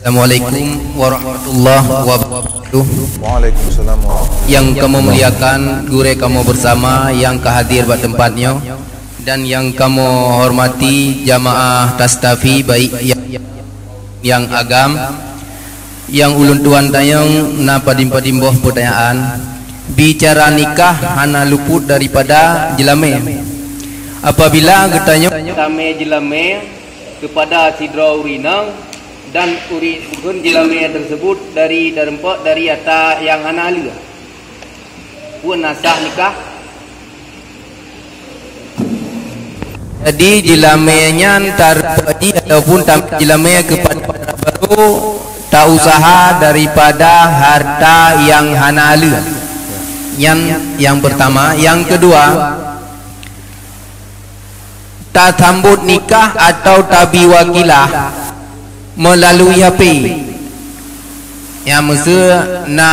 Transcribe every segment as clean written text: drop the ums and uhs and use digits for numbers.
Assalamualaikum warahmatullahi wabarakatuh. Waalaikumsalam warahmatullahi. Yang kamu muliakan, gure kamu bersama yang kehadir pada tempatnya, dan yang kamu hormati jamaah tastafi baik yang agam, yang ulun tuan tayang na padim-padimboh pertanyaan. Bicara nikah hana luput daripada jelame. Apabila getanya kami jelame kepada sidra urinang dan urin jelame tersebut dari darempak dari atas yang hana halia pun nasah nikah. Jadi jelamenya tarji ataupun jelame kepada baru tak usaha daripada harta yang hana halia. Yang pertama, yang kedua, tak sambut nikah atau tabi wakilah melalui HP. Yang mesti na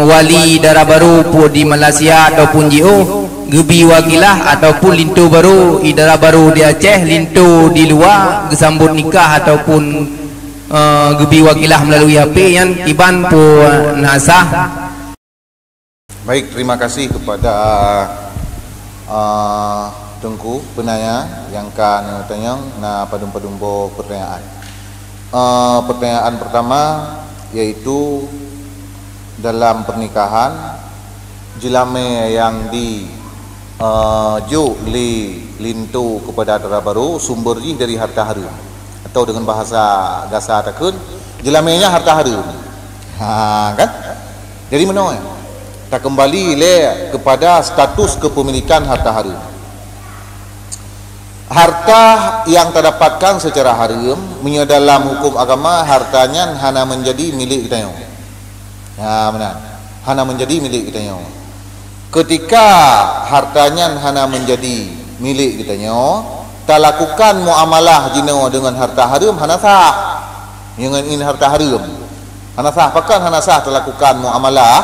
wali darah baru pun di Malaysia ataupun JO gebi wakilah ataupun lintu baru idara baru di Aceh lintu di luar gesambut nikah ataupun gebi wakilah melalui HP yang iban pun nasah. Baik, terima kasih kepada Tengku penanya yang kan tanya na padum-padumbo pertanyaan. Pertanyaan pertama yaitu dalam pernikahan jelame yang di juk li lintu kepada dara baru sumber dari harta harum, atau dengan bahasa gasa takun jelamenya harta harum. Kan? Jadi mana? Tak kembali kepada status kepemilikan harta harum. Harta yang terdapatkan secara haram dalam hukum agama hartanya hana menjadi milik kita. Ya benar. Hana menjadi milik kita. Ketika hartanya hana menjadi milik kita, tak lakukan muamalah jino dengan harta haram hana sah. Dengan in harta haram. Hana sah pakan hana sah terlakukan muamalah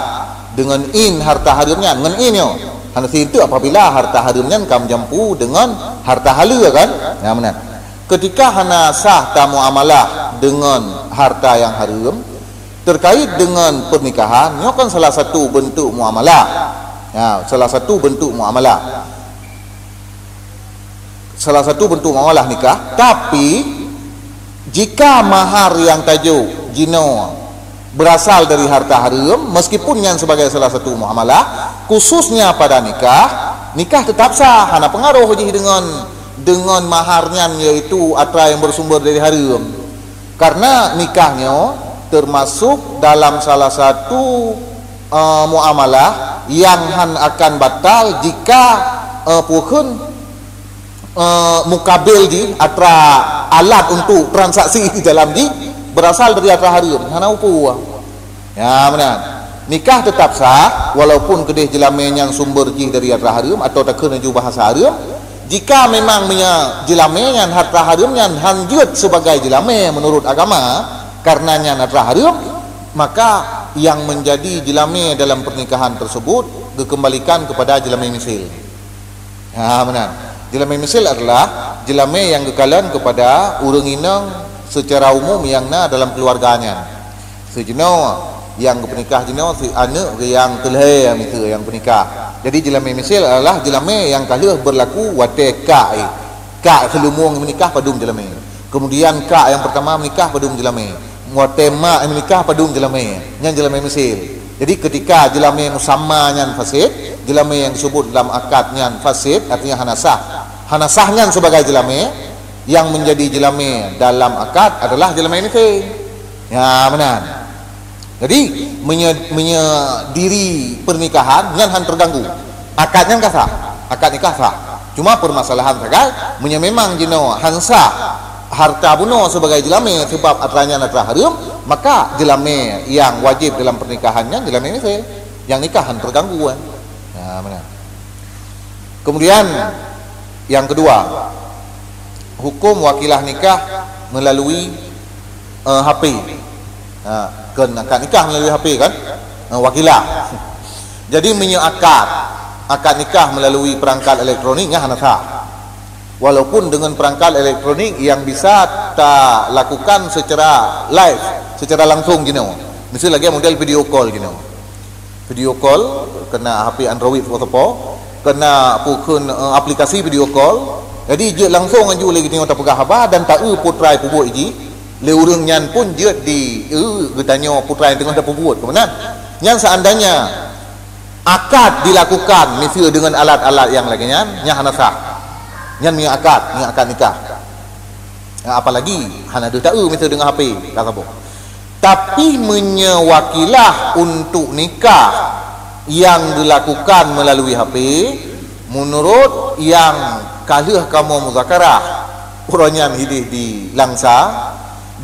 dengan in harta haramnya dengan inyo. Hanya itu apabila harta haramnya kam jampu dengan harta halal kan? Ya benar. Ketika hana sah ta muamalah dengan harta yang haram terkait dengan pernikahan, ini kan salah satu bentuk muamalah. Ya, salah satu bentuk muamalah. Salah satu bentuk muamalah nikah, tapi jika mahar yang tajuk jino berasal dari harta haram, meskipun yang sebagai salah satu muamalah, khususnya pada nikah tetap sah, hana pengaruh dengan maharnya yaitu atra yang bersumber dari haram. Karena nikahnya termasuk dalam salah satu muamalah yang akan batal jika pukun mukabil di atra alat untuk transaksi di dalam berasal dari harta haram. Hana upu. Ya benar. Nikah tetap sah walaupun kedih jelame yang sumber dari harta haram atau tak kena juga bahasa haram. Jika memang jelame yang harta haram yang hanjut sebagai jelame menurut agama karenanya harta haram, maka yang menjadi jelame dalam pernikahan tersebut dikembalikan kepada jelame misil. Ya benar. Jelame misil adalah jelame yang kekalan kepada urang inang secara umum yang dalam keluarganya. Sejeno yang bernikah jeno si anak yang keleh yang bernikah. Jadi jelame misil adalah jelame yang kalah berlaku wate ka selumung menikah padum jelame. Kemudian ka yang pertama menikah padum jelame. Wate ma menikah padum jelame. Yang jelame misil. Jadi ketika jelame musamma nyan fasid, jelame yang disebut dalam akad nyan fasid artinya hanasah. Hanasahnya sebagai jelame yang menjadi jelame dalam akad adalah jelame nikah. Ya benar. Jadi menyediri pernikahan yang terganggu. Akadnya sah, akad nikah sah. Cuma permasalahan saja memang jino hansa harta buno sebagai jelame sebab atranya atra haram, maka jelame yang wajib dalam pernikahannya jelame nikah. Yang nikahan terganggu. Ya benar. Kemudian yang kedua, hukum wakilah nikah melalui HP. Kan akad nikah melalui HP kan? Wakilah. Jadi akad nikah melalui perangkat elektroniknya hana sah. walaupun dengan perangkat elektronik yang bisa tak lakukan secara live, secara langsung gini. Mesti lagi model video call gini. Video call kena HP Android apa, kena pukun aplikasi video call. Jadi je langsung aju lagi tengok tak pegah habar dan tak putrai pubut iji. Le urang nyan pun je di getanya putrai tengok tak pubut. Kemudian yang seandainya akad dilakukan misalnya dengan alat-alat yang lagi nyan hana sah. Nyan mi akad nikah. Apalagi hana ada tak misalnya dengan HP kata apa. Tapi menyewakilah untuk nikah yang dilakukan melalui HP menurut yang kalah kamu muzakarah uranyan hidih di Langsa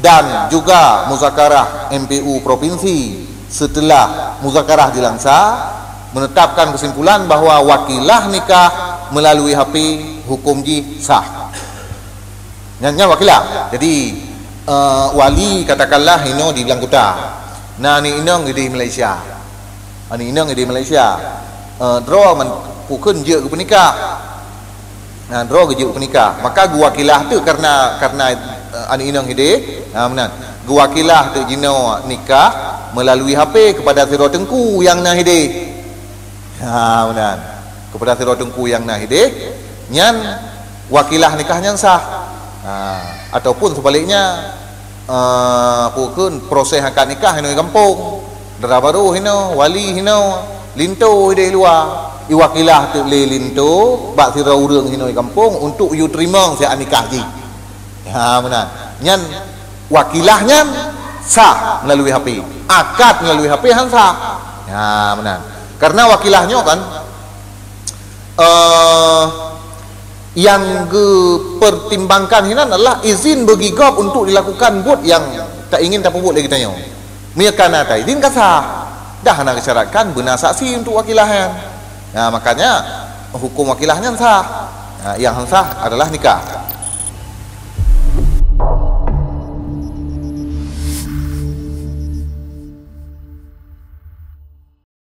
dan juga muzakarah MPU provinsi setelah muzakarah di Langsa menetapkan kesimpulan bahawa wakilah nikah melalui HP hukum ji sah. Nyanya wakilah. Jadi wali katakanlah ino di Langkuta. Nah ni inong di Malaysia. Ani inong di Malaysia. Draw man pukun je ke penikah. Nah, draw ke je penikah. Maka guwakilah tu karena ani inong hide. Ha benar. Guwakilah tu jino nikah melalui HP kepada Siro Tengku yang nah hide. Ha benar. Kepada Siro Tengku yang nah hide. Nyan wakilah nikah nyan sah. Ataupun sebaliknya pukun proses akad nikah hino kampung. Dara baru hino wali hino linto hide luar. Iwakilah tu le linto bak sira urang hino kampung untuk you terima sia nikah ji. Ha benar. Nyan wakilahnya sah melalui HP. Akad melalui HP han sah. Ha benar. Karena wakilahnya kan yang dipertimbangkan ini adalah izin bagi gop untuk dilakukan buat yang tak ingin tak buat lagi tanya. Miakana tak izin kasah. Dah nak syaratkan benar saksi untuk wakilahan. Nah, makanya hukum wakilahnya sah. Nah, yang sah adalah nikah.